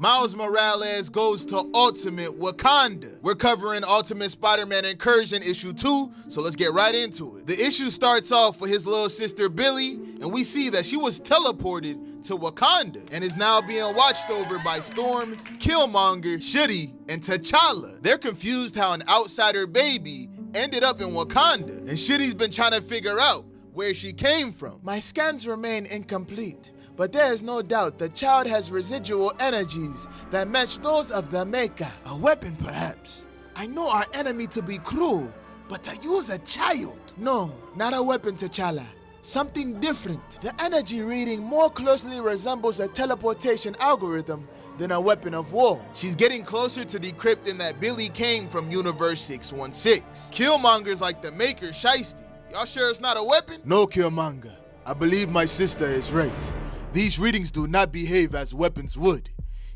Miles Morales goes to Ultimate Wakanda. We're covering Ultimate Spider-Man Incursion issue 2, so let's get right into it. The issue starts off with his little sister Billy, and we see that she was teleported to Wakanda and is now being watched over by Storm, Killmonger, Shuri, and T'Challa. They're confused how an outsider baby ended up in Wakanda, and Shuri's been trying to figure out where she came from. My scans remain incomplete, but there is no doubt the child has residual energies that match those of the Maker. A weapon, perhaps. I know our enemy to be cruel, but to use a child? No, not a weapon, T'Challa. Something different. The energy reading more closely resembles a teleportation algorithm than a weapon of war. She's getting closer to decrypting that Billy came from Universe 616. Killmonger's like the Maker shiesty. Y'all sure it's not a weapon? No, Killmonger. I believe my sister is right. These readings do not behave as weapons would.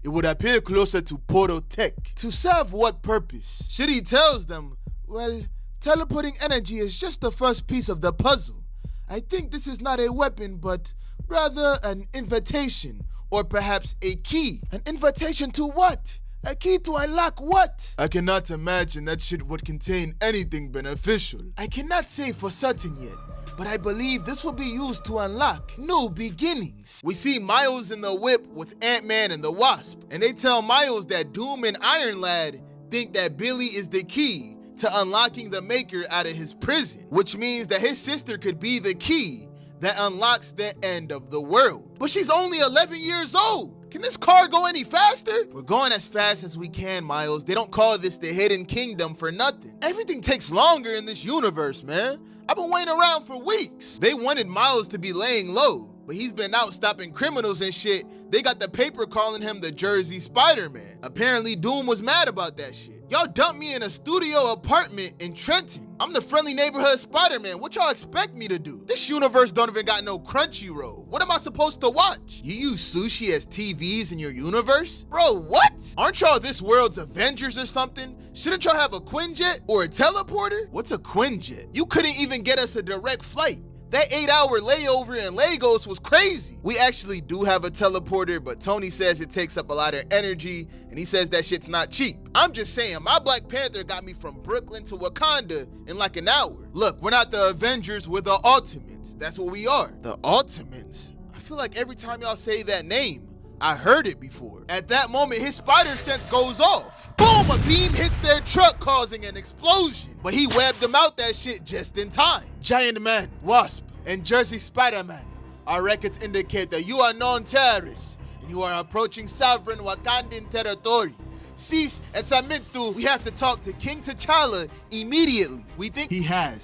It would appear closer to portal tech. To serve what purpose? Shuri tells them, well, teleporting energy is just the first piece of the puzzle. I think this is not a weapon, but rather an invitation, or perhaps a key. An invitation to what? A key to unlock what? I cannot imagine that shit would contain anything beneficial. I cannot say for certain yet, but I believe this will be used to unlock new beginnings. We see Miles in the whip with Ant-Man and the Wasp, and they tell Miles that Doom and Iron Lad think that Billy is the key to unlocking the Maker out of his prison, which means that his sister could be the key that unlocks the end of the world. But she's only 11 years old. Can this car go any faster? We're going as fast as we can, Miles. They don't call this the Hidden Kingdom for nothing. Everything takes longer in this universe, man. I've been waiting around for weeks. They wanted Miles to be laying low, but he's been out stopping criminals and shit. They got the paper calling him the Jersey Spider-Man. Apparently Doom was mad about that shit. Y'all dumped me in a studio apartment in Trenton. I'm the friendly neighborhood Spider-Man. What y'all expect me to do? This universe don't even got no Crunchyroll. What am I supposed to watch? You use sushi as TVs in your universe? Bro, what? Aren't y'all this world's Avengers or something? Shouldn't y'all have a Quinjet or a teleporter? What's a Quinjet? You couldn't even get us a direct flight. That 8-hour layover in Lagos was crazy. We actually do have a teleporter, but Tony says it takes up a lot of energy, and he says that shit's not cheap. I'm just saying, my Black Panther got me from Brooklyn to Wakanda in like an hour. Look, we're not the Avengers, we're the Ultimates. That's what we are. The Ultimates? I feel like every time y'all say that name, I heard it before. At that moment, his spider sense goes off. Boom, a beam hits their truck, causing an explosion. But he webbed them out that shit just in time. Giant Man, Wasp, and Jersey Spider-Man, our records indicate that you are non-terrorists and you are approaching sovereign Wakandan territory. Cease and submit to. We have to talk to King T'Challa immediately. We think he has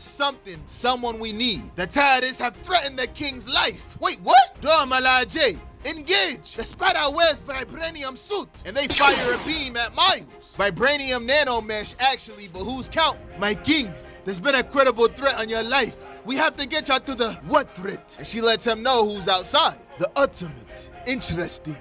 someone we need. The terrorists have threatened the king's life. Wait, what? Dormalaje, engage. The spider wears vibranium suit and they fire a beam at Miles. Vibranium nanomesh actually, but who's counting? My king, there's been a credible threat on your life. We have to get you to the what threat? And she lets him know who's outside. The Ultimate. Interesting.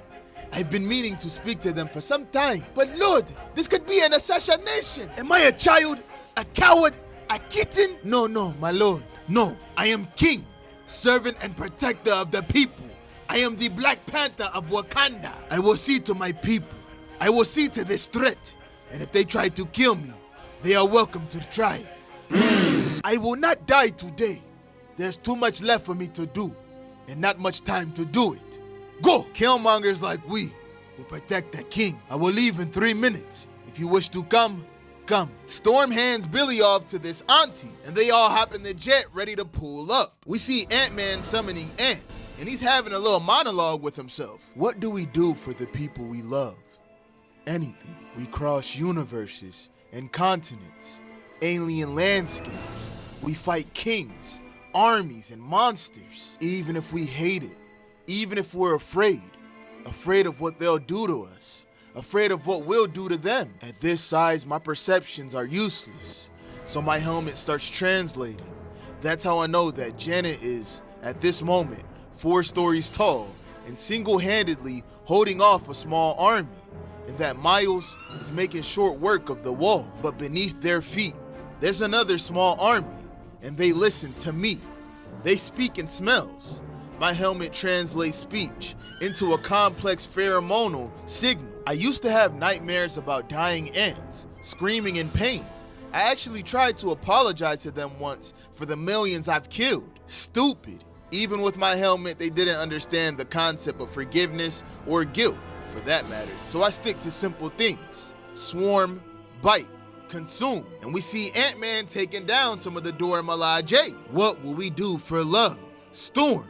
I've been meaning to speak to them for some time. But Lord, this could be an assassination. Am I a child? A coward? A kitten? No, my lord. No, I am king, servant and protector of the people. I am the Black Panther of Wakanda. I will see to my people. I will see to this threat. And if they try to kill me, they are welcome to try. I will not die today. There's too much left for me to do, and not much time to do it. Go! Killmongers like we will protect the king. I will leave in 3 minutes. If you wish to come, come. Storm hands Billy off to this auntie, and they all hop in the jet ready to pull up. We see Ant-Man summoning ants, and he's having a little monologue with himself. What do we do for the people we love? Anything. We cross universes and continents, alien landscapes. We fight kings, armies, and monsters. Even if we hate it, even if we're afraid of what they'll do to us, afraid of what we'll do to them. At this size, my perceptions are useless, so my helmet starts translating. That's how I know that Janet is, at this moment, 4 stories tall and single-handedly holding off a small army, and that Miles is making short work of the wall. But beneath their feet, there's another small army, and they listen to me. They speak in smells. My helmet translates speech into a complex pheromonal signal. I used to have nightmares about dying ants, screaming in pain. I actually tried to apologize to them once for the millions I've killed. Stupid. Even with my helmet, they didn't understand the concept of forgiveness or guilt, for that matter. So I stick to simple things. Swarm, bite, consume. And we see Ant-Man taking down some of the Dora Milaje. What will we do for love? Storm.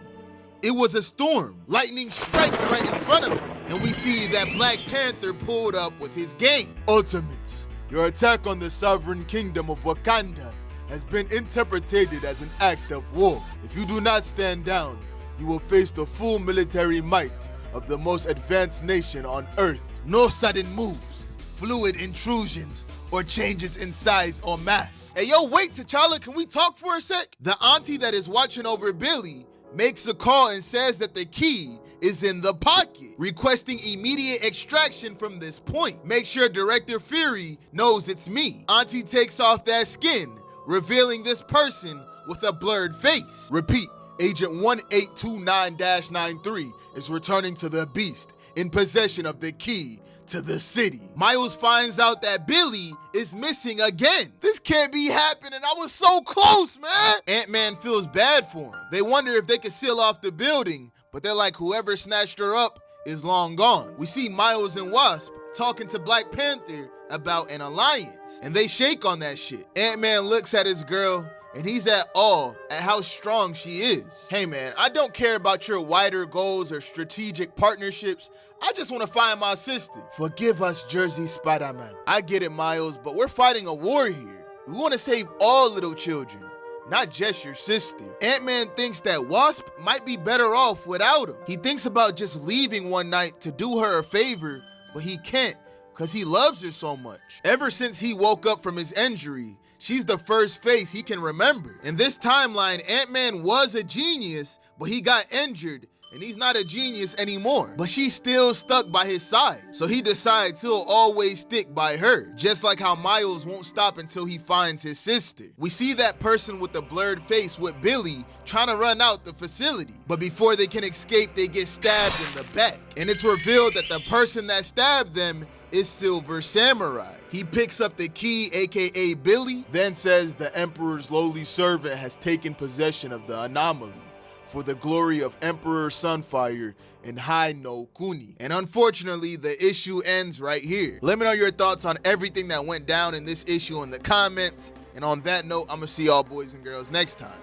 It was a storm. Lightning strikes right in front of them. And we see that Black Panther pulled up with his game. Ultimates, your attack on the sovereign kingdom of Wakanda has been interpreted as an act of war. If you do not stand down, you will face the full military might of the most advanced nation on Earth. No sudden moves, fluid intrusions, or changes in size or mass. Hey yo, wait T'Challa, can we talk for a sec? The auntie that is watching over Billy makes a call and says that the key is in the pocket, requesting immediate extraction from this point. Make sure Director Fury knows it's me. Auntie takes off that skin, revealing this person with a blurred face. Repeat, Agent 1829-93 is returning to the Beast in possession of the key to the city. Miles finds out that Billy is missing again. This can't be happening. I was so close, man. Ant-Man feels bad for him. They wonder if they could seal off the building, but they're like, whoever snatched her up is long gone. We see Miles and Wasp talking to Black Panther about an alliance, and they shake on that shit. Ant-Man looks at his girl, and he's at awe at how strong she is. Hey man, I don't care about your wider goals or strategic partnerships. I just want to find my sister. Forgive us, Jersey Spider-Man. I get it, Miles, but we're fighting a war here. We want to save all little children, not just your sister. Ant-Man thinks that Wasp might be better off without him. He thinks about just leaving one night to do her a favor, but he can't because he loves her so much. Ever since he woke up from his injury, she's the first face he can remember. In this timeline, Ant-Man was a genius, but he got injured, and he's not a genius anymore. But she's still stuck by his side, so he decides he'll always stick by her, just like how Miles won't stop until he finds his sister. We see that person with the blurred face with Billy trying to run out the facility, but before they can escape, they get stabbed in the back. And it's revealed that the person that stabbed them is Silver Samurai. He picks up the key, aka Billy, then says the Emperor's lowly servant has taken possession of the anomaly for the glory of Emperor Sunfire and Hai no Kuni. And unfortunately, the issue ends right here. Let me know your thoughts on everything that went down in this issue in the comments. And on that note, I'm gonna see y'all boys and girls next time.